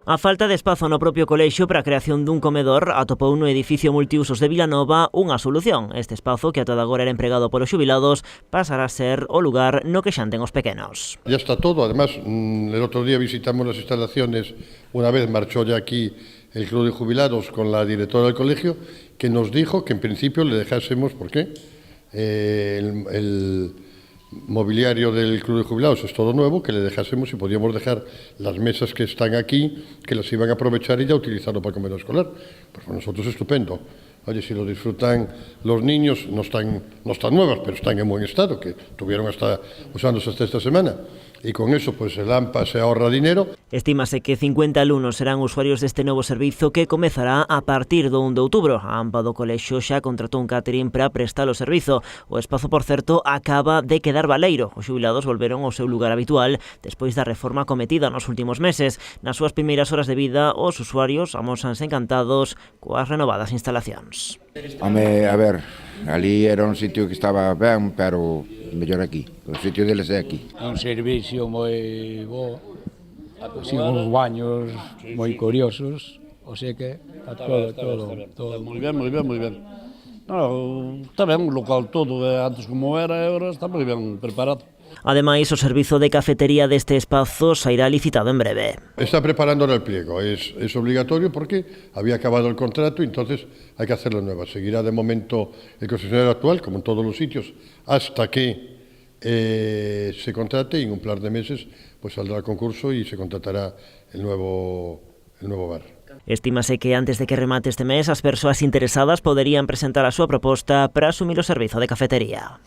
A falta de espazo no propio colexio para a creación dun comedor atopou no edificio multiusos de Vilanova unha solución. Este espazo, que ata agora era empregado polos xubilados, pasará a ser o lugar no que xanten os pequenos. Ya está todo, además, el otro día visitamos las instalaciones, una vez marchó ya aquí el Club de Jubilados con la directora del colegio, que nos dijo que en principio le dejásemos, ¿por qué? El mobiliario del Club de Jubilados es todo nuevo, que le dejásemos y podíamos dejar las mesas que están aquí, que las iban a aprovechar y ya utilizarlo para el comedor escolar. Pues para nosotros es estupendo. Oye, si lo disfrutan los niños, no están nuevas, pero están en buen estado, que tuvieron hasta usándose hasta esta semana. Y con eso, pues el AMPA se ahorra dinero. Estímase que 50 alumnos serán usuarios deste novo servizo que comezará a partir do 1 de outubro. A AMPA do colexio xa contratou un catering para prestar o servizo. O espazo, por certo, acaba de quedar baleiro. Os xubilados volveron ao seu lugar habitual despois da reforma cometida nos últimos meses. Nas súas primeiras horas de vida, os usuarios amósanse encantados coas renovadas instalacións. Home, a ver, ali era un sitio que estaba ben, pero mellor aquí. O sitio deles é aquí. É un servicio moi bo, sin uns baños moi curiosos, o sea que todo. Moi ben. No, está ben o local todo, antes como era, agora está moi ben preparado. Ademais, o servizo de cafetería deste espazo sairá licitado en breve. Está preparando ahora el pliego, es obligatorio porque había acabado el contrato y entonces hay que hacerlo nuevo. Seguirá de momento el concesionario actual, como en todos los sitios, hasta que se contrate y en un par de meses pues saldrá el concurso y se contratará el nuevo bar. Estímase que antes de que remate este mes as persoas interesadas poderían presentar a súa proposta para asumir o servizo de cafetería.